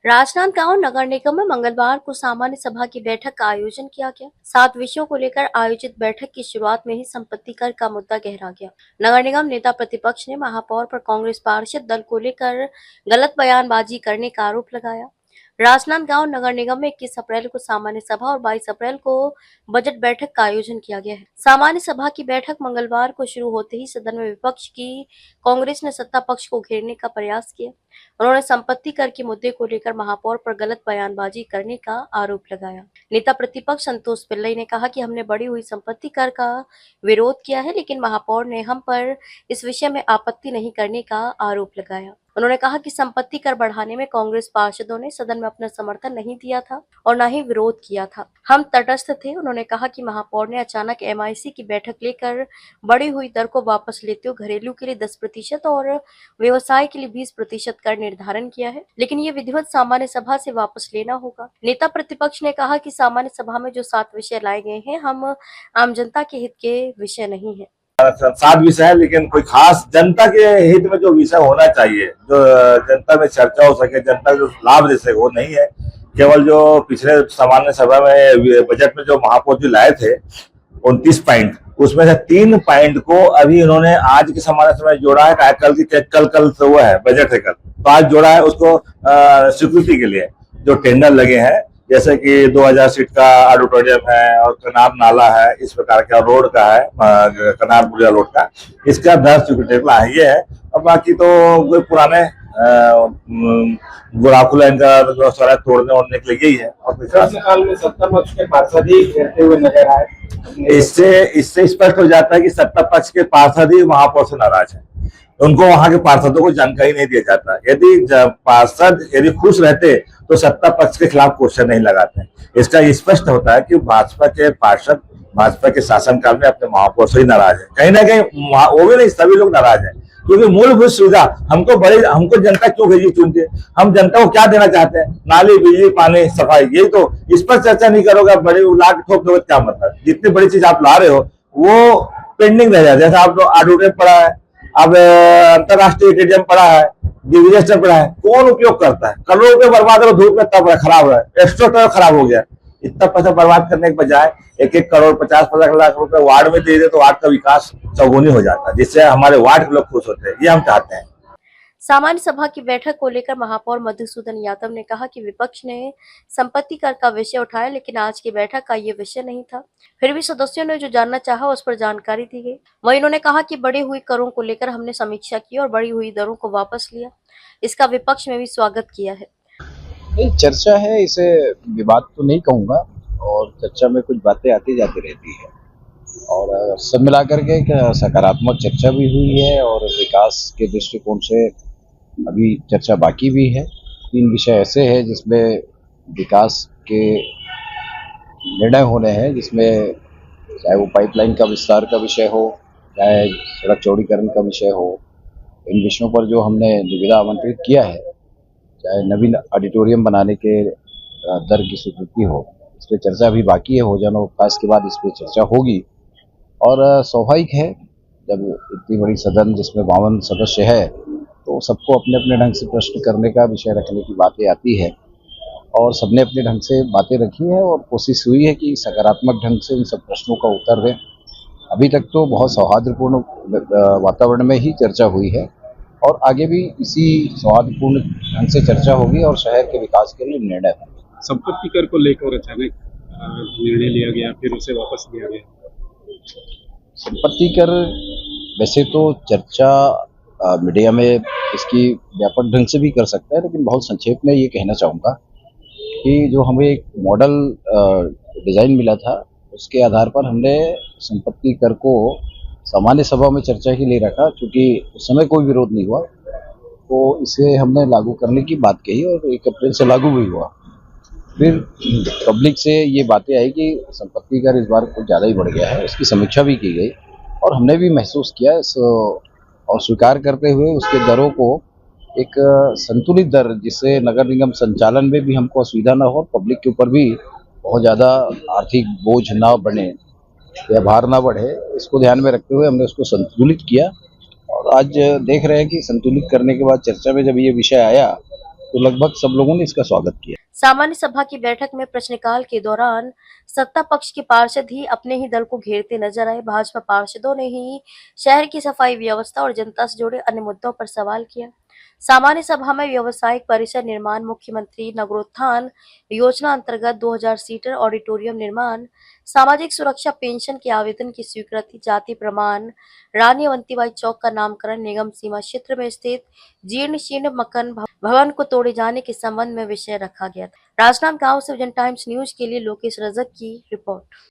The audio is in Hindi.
राजनांदगांव नगर निगम में मंगलवार को सामान्य सभा की बैठक का आयोजन किया गया। 7 विषयों को लेकर आयोजित बैठक की शुरुआत में ही संपत्ति कर का मुद्दा गहरा गया। नगर निगम नेता प्रतिपक्ष ने महापौर पर कांग्रेस पार्षद दल को लेकर गलत बयानबाजी करने का आरोप लगाया। राजनांदगांव नगर निगम में 21 अप्रैल को सामान्य सभा और 22 अप्रैल को बजट बैठक का आयोजन किया गया है। सामान्य सभा की बैठक मंगलवार को शुरू होते ही सदन में विपक्ष की कांग्रेस ने सत्ता पक्ष को घेरने का प्रयास किया। उन्होंने संपत्ति कर के मुद्दे को लेकर महापौर पर गलत बयानबाजी करने का आरोप लगाया। नेता प्रतिपक्ष संतोष पिल्लई ने कहा कि हमने बढ़ी हुई संपत्ति कर का विरोध किया है, लेकिन महापौर ने हम पर इस विषय में आपत्ति नहीं करने का आरोप लगाया। उन्होंने कहा कि संपत्ति कर बढ़ाने में कांग्रेस पार्षदों ने सदन में अपना समर्थन नहीं दिया था और न ही विरोध किया था। हम तटस्थ थे। उन्होंने कहा कि महापौर ने अचानक एमआईसी की बैठक लेकर बढ़ी हुई दर को वापस लेते हुए घरेलू के लिए 10% और व्यवसाय के लिए 20% कर निर्धारण किया है, लेकिन ये विधिवत सामान्य सभा से वापस लेना होगा। नेता प्रतिपक्ष ने कहा कि सामान्य सभा में जो 7 विषय लाए गए हैं, हम आम जनता के हित के विषय नहीं है। 7 विषय है, लेकिन कोई खास जनता के हित में जो विषय होना चाहिए, जो जनता में चर्चा हो सके, जनता को जो लाभ दे सके, वो नहीं है। केवल जो पिछले सामान्य सभा में बजट में जो महापौर जी लाए थे 29 पॉइंट, उसमें से 3 पॉइंट को अभी इन्होंने आज के सामान्य सभा में जोड़ा है। कल से हुआ है बजट है, कल तो आज जोड़ा है उसको स्वीकृति के लिए। जो टेंडर लगे हैं, जैसे कि 2000 सीट का ऑडिटोरियम है और कनार नाला है, इस प्रकार का रोड का है, कनार बुढ़िया रोड का, इसका 10 स्वीकृति ये है। और बाकी तो कोई पुराने गुराखू लाइन का जो सड़क तोड़ने ओड़ने के लिए यही है। और साल में सत्ता पक्ष के पार्षद ही घेरते हुए नजर आए। इससे स्पष्ट हो जाता है कि सत्ता पक्ष के पार्षद ही महापौर से नाराज है। उनको वहां के पार्षदों को जानकारी नहीं दिया जाता। यदि पार्षद यदि खुश रहते तो सत्ता पक्ष के खिलाफ क्वेश्चन नहीं लगाते। इसका स्पष्ट होता है कि भाजपा के पार्षद भाजपा के शासनकाल में अपने महापौर से ही नाराज है। कहीं ना कहीं वो भी नहीं, सभी लोग नाराज है, क्योंकि मूलभूत सुविधा हमको जनता क्यों भेजी चुन के, हम जनता को क्या देना चाहते हैं, नाली, बिजली, पानी, सफाई, यही तो। इस पर चर्चा नहीं करोगे, बड़े लाख ठोक दोगे, क्या मतलब। जितनी बड़ी चीज आप ला रहे हो वो पेंडिंग रह जाता है। जैसे आप लोग ऑडिटोरियम पड़ा है, अब अंतरराष्ट्रीय स्टेडियम पड़ा है, डिविजन पड़ा है, कौन उपयोग करता है। करोड़ों रुपए बर्बाद हो, धूप में तब खराब है, एक्स्ट्रा खराब हो गया। इतना पैसा बर्बाद करने के बजाय 1-1 करोड़ 50-50 लाख रुपए वार्ड में दे दे तो वार्ड का विकास चौगुनी हो जाता है, जिससे हमारे वार्ड के लोग खुश होते हैं। ये हम चाहते हैं। सामान्य सभा की बैठक को लेकर महापौर मधुसूदन यादव ने कहा कि विपक्ष ने संपत्ति कर का विषय उठाया, लेकिन आज की बैठक का ये विषय नहीं था। फिर भी सदस्यों ने जो जानना चाहा उस पर जानकारी दी गई। वहीं उन्होंने कहा कि बढ़ी हुई करों को लेकर हमने समीक्षा की और बढ़ी हुई दरों को वापस लिया। इसका विपक्ष में भी स्वागत किया है। नहीं, चर्चा है, इसे विवाद तो नहीं कहूँगा, और चर्चा में कुछ बातें आती जाती रहती है, और सब मिलाकर के एक सकारात्मक चर्चा भी हुई है और विकास के दृष्टिकोण से अभी चर्चा बाकी भी है। 3 विषय ऐसे हैं जिसमें विकास के निर्णय होने हैं, जिसमें चाहे वो पाइपलाइन का विस्तार का विषय हो, चाहे सड़क चौड़ीकरण का विषय हो। इन विषयों पर जो हमने निविदा आमंत्रित किया है, चाहे नवीन ऑडिटोरियम बनाने के दर की स्वीकृति हो, इस पर चर्चा अभी बाकी है। हो जाना अवकाश के बाद इस पर चर्चा होगी। और स्वाभाविक है, जब इतनी बड़ी सदन जिसमें 52 सदस्य है, तो सबको अपने अपने ढंग से प्रश्न करने का, विषय रखने की बातें आती है, और सबने अपने ढंग से बातें रखी है और कोशिश हुई है कि सकारात्मक ढंग से उन सब प्रश्नों का उत्तर दें। अभी तक तो बहुत सौहार्दपूर्ण वातावरण में ही चर्चा हुई है, और आगे भी इसी सौहार्दपूर्ण ढंग से चर्चा होगी और शहर के विकास के लिए निर्णय होंगे। संपत्ति कर को लेकर अचानक निर्णय लिया गया, फिर उसे वापस लिया गया। संपत्ति कर वैसे तो चर्चा मीडिया में इसकी व्यापक ढंग से भी कर सकता है, लेकिन बहुत संक्षेप में ये कहना चाहूँगा कि जो हमें एक मॉडल डिज़ाइन मिला था, उसके आधार पर हमने संपत्ति कर को सामान्य सभा में चर्चा के लिए रखा, क्योंकि उस समय कोई विरोध नहीं हुआ, तो इसे हमने लागू करने की बात कही और 1 अप्रैल से लागू भी हुआ। फिर पब्लिक से ये बातें आई कि संपत्ति कर इस बार कुछ ज़्यादा ही बढ़ गया है, उसकी समीक्षा भी की गई और हमने भी महसूस किया और स्वीकार करते हुए उसके दरों को एक संतुलित दर, जिससे नगर निगम संचालन में भी हमको असुविधा न हो, पब्लिक के ऊपर भी बहुत ज़्यादा आर्थिक बोझ ना बने या भार ना बढ़े, इसको ध्यान में रखते हुए हमने उसको संतुलित किया। और आज देख रहे हैं कि संतुलित करने के बाद चर्चा में जब ये विषय आया, तो लगभग सब लोगों ने इसका स्वागत किया। सामान्य सभा की बैठक में प्रश्नकाल के दौरान सत्ता पक्ष के पार्षद ही अपने ही दल को घेरते नजर आए। भाजपा पार्षदों ने ही शहर की सफाई व्यवस्था और जनता से जुड़े अन्य मुद्दों पर सवाल किया। सामान्य सभा में व्यावसायिक परिसर निर्माण, मुख्यमंत्री नगरोत्थान योजना अंतर्गत 2000 सीटर ऑडिटोरियम निर्माण, सामाजिक सुरक्षा पेंशन के आवेदन की स्वीकृति, जाति प्रमाण, रानी अवंतीबाई चौक का नामकरण, निगम सीमा क्षेत्र में स्थित जीर्ण शीर्ण मकान भवन को तोड़े जाने के संबंध में विषय रखा गया था। राजनांदगांव से विजन टाइम्स न्यूज के लिए लोकेश रजक की रिपोर्ट।